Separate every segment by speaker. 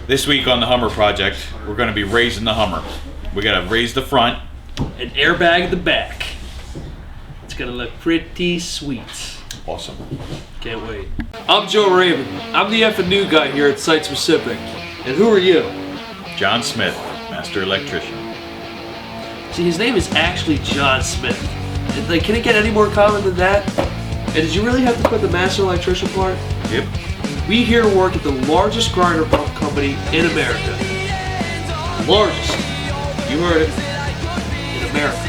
Speaker 1: This week on the Hummer project, we're going to be raising the Hummer. We got to raise the front.
Speaker 2: An airbag at the back. It's going to look pretty sweet.
Speaker 1: Awesome.
Speaker 2: Can't wait. I'm Joe Raven. I'm the F&U guy here at Site Specific. And who are you?
Speaker 1: John Smith, master electrician.
Speaker 2: See, his name is actually John Smith. Like, can it get any more common than that? And did you really have to put the master electrician part?
Speaker 1: Yep.
Speaker 2: We here work at the largest grinder pump company in America. Largest. You heard it. In America.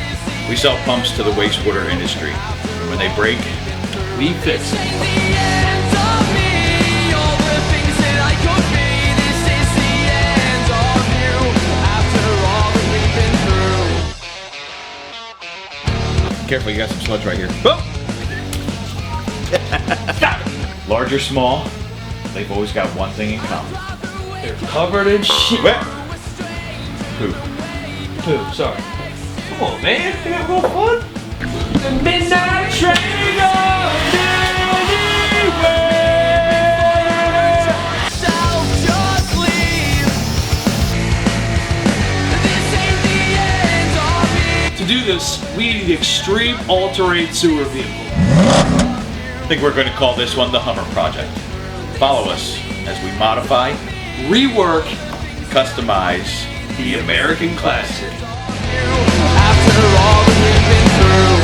Speaker 1: We sell pumps to the wastewater industry. And when they break,
Speaker 2: we fix it.
Speaker 1: Careful, you got some sludge right here. Oh! Large or small, they've always got one thing in common.
Speaker 2: They're covered in shit.
Speaker 1: Wet. Poop.
Speaker 2: Poop, sorry. Come on, man. You have a little fun? The midnight train of anywhere. South, just leave. This ain't the end of me. To do this, we need an extreme all-terrain sewer vehicle.
Speaker 1: I think we're going to call this one the Hummer Project. Follow us as we modify,
Speaker 2: rework,
Speaker 1: customize the American classic.
Speaker 2: After all that we've been through.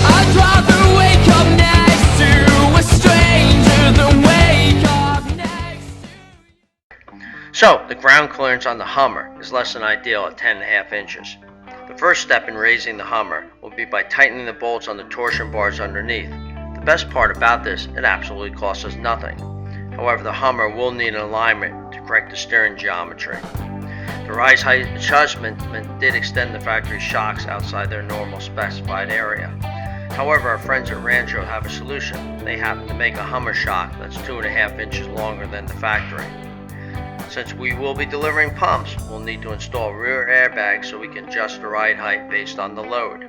Speaker 2: I'd rather wake up next to a stranger than wake up next to...
Speaker 3: So, the ground clearance on the Hummer is less than ideal at 10.5 inches. The first step in raising the Hummer will be by tightening the bolts on the torsion bars underneath. The best part about this, it absolutely costs us nothing. However, the Hummer will need an alignment to correct the steering geometry. The rise height adjustment did extend the factory shocks outside their normal specified area. However, our friends at Rancho have a solution. They happen to make a Hummer shock that's 2.5 inches longer than the factory. Since we will be delivering pumps, we'll need to install rear airbags so we can adjust the ride height based on the load.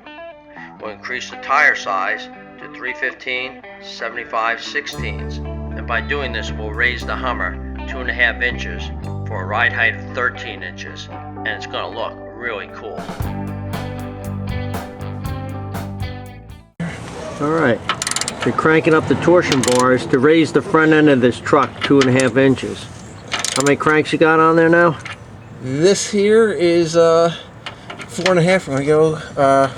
Speaker 3: We'll increase the tire size to 315 75/16s, and by doing this we'll raise the Hummer 2.5 inches for a ride height of 13 inches, and it's going to look really cool. Alright, we're cranking up the torsion bars to raise the front end of this truck 2.5 inches. How many cranks you got on there now?
Speaker 4: This here is 4.5. I'm gonna go. I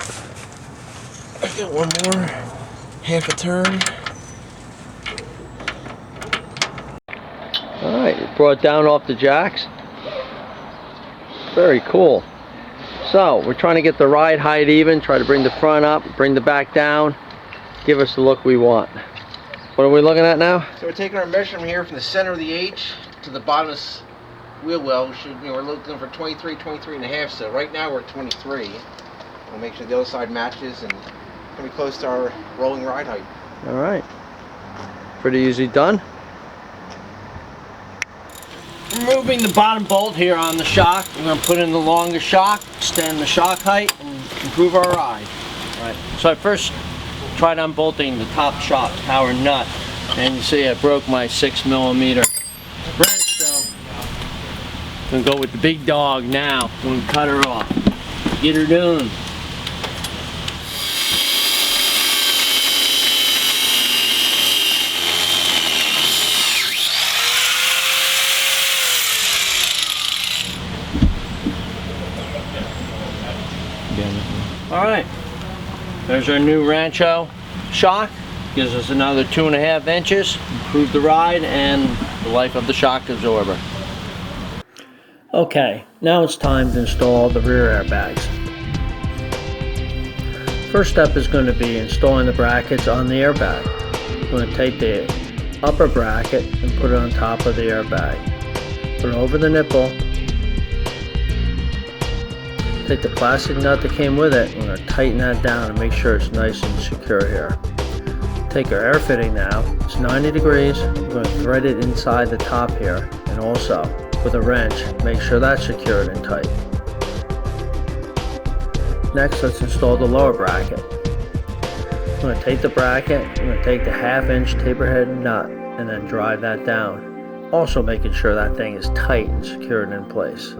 Speaker 4: got one more, half a turn.
Speaker 3: All right, brought down off the jacks. Very cool. So we're trying to get the ride height even. Try to bring the front up, bring the back down. Give us the look we want. What are we looking at now?
Speaker 4: So we're taking our measurement here from the center of the H to the bottom of this wheel well. We're looking for 23 and a half. So right now we're at 23. We'll make sure the other side matches and gonna be close to our rolling ride height.
Speaker 3: All right. Pretty easy done. Removing the bottom bolt here on the shock. We're gonna put in the longest shock, extend the shock height, and improve our ride. All right. So I first tried unbolting the top shock power nut, and you see I broke my 6mm. Right, so I'm gonna go with the big dog now. I'm gonna cut her off. Get her done. Alright, there's our new Rancho shock. Gives us another 2.5 inches, improve the ride, and the life of the shock absorber. Okay, now it's time to install the rear airbags. First step is going to be installing the brackets on the airbag. We're going to take the upper bracket and put it on top of the airbag. Put it over the nipple. Take the plastic nut that came with it. We're going to tighten that down and make sure it's nice and secure here. Take our air fitting now. It's 90 degrees. We're going to thread it inside the top here, and also with a wrench make sure that's secured and tight.
Speaker 5: Next, let's install the lower bracket. I'm going to take the bracket, I'm going to take the 1/2 inch taper head nut and then drive that down. Also making sure that thing is tight and secured in place.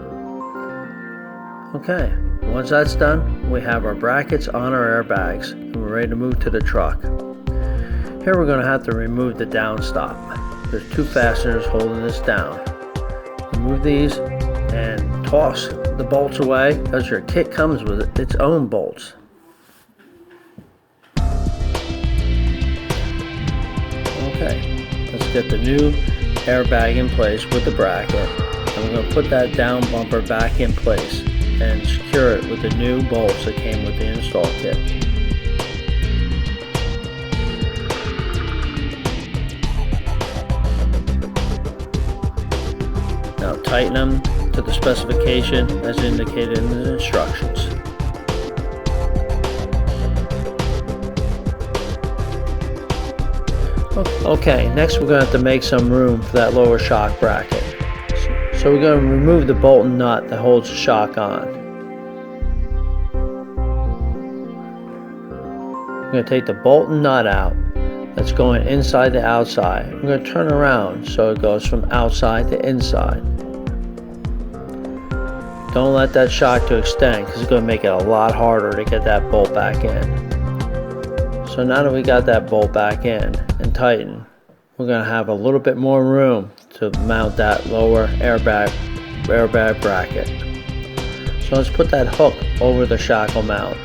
Speaker 5: Okay, once that's done, we have our brackets on our airbags and we're ready to move to the truck. Here we're going to have to remove the downstop. There's 2 fasteners holding this down. Remove these and toss the bolts away because your kit comes with its own bolts. Okay, let's get the new airbag in place with the bracket, and we're going to put that down bumper back in place and secure it with the new bolts that came with the install kit. Now tighten them to the specification as indicated in the instructions. Okay, next we're going to have to make some room for that lower shock bracket. So we're going to remove the bolt and nut that holds the shock on. We're going to take the bolt and nut out that's going inside to outside. We're going to turn around so it goes from outside to inside. Don't let that shock to extend because it's going to make it a lot harder to get that bolt back in. So now that we got that bolt back in and tightened, we're going to have a little bit more room to mount that lower airbag bracket. So let's put that hook over the shackle mount.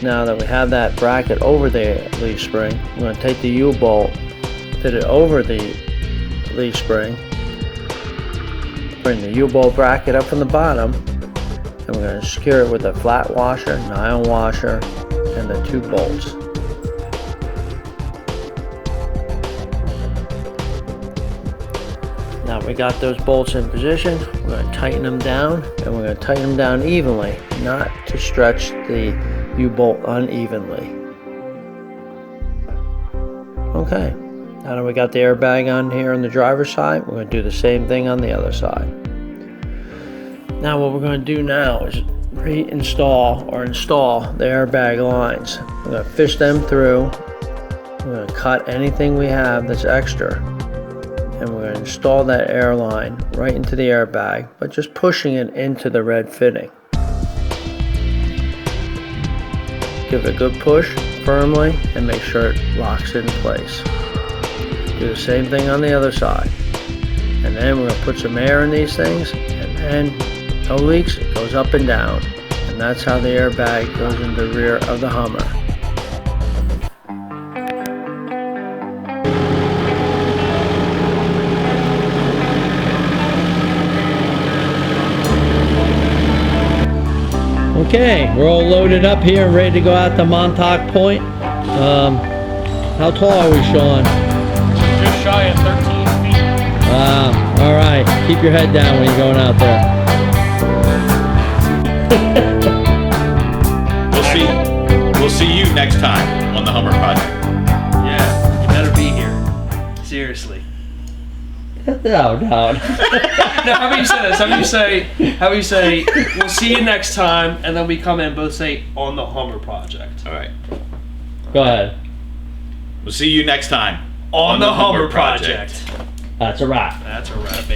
Speaker 5: Now that we have that bracket over the leaf spring, we're going to take the U-bolt, fit it over the leaf spring, bring the U-bolt bracket up from the bottom, and we're going to secure it with a flat washer, nylon washer, and the 2 bolts. Now we got those bolts in position, we're going to tighten them down, and we're going to tighten them down evenly, not to stretch the U-bolt unevenly. Okay, now that we got the airbag on here on the driver's side, we're going to do the same thing on the other side. Now what we're going to do now is reinstall or install the airbag lines. We're going to fish them through. We're going to cut anything we have that's extra, and we're going to install that air line right into the airbag, but just pushing it into the red fitting. Give it a good push firmly and make sure it locks in place. Do the same thing on the other side, and then we're going to put some air in these things, and then no leaks, it goes up and down, and that's how the airbag goes in the rear of the Hummer. Okay, we're all loaded up here and ready to go out to Montauk Point. How tall are we, Sean?
Speaker 6: Just shy of 13 feet.
Speaker 5: Alright, keep your head down when you're going out there.
Speaker 1: We'll see you next time on the Hummer Project.
Speaker 6: Yeah, you better be here. Seriously.
Speaker 5: No.
Speaker 6: Now, how about you say this? How about you say, we'll see you next time, and then we come in and both say, on the Hummer Project.
Speaker 1: All right.
Speaker 5: Go ahead.
Speaker 1: We'll see you next time
Speaker 6: On the Hummer Project.
Speaker 5: That's a wrap.
Speaker 6: That's a wrap, baby.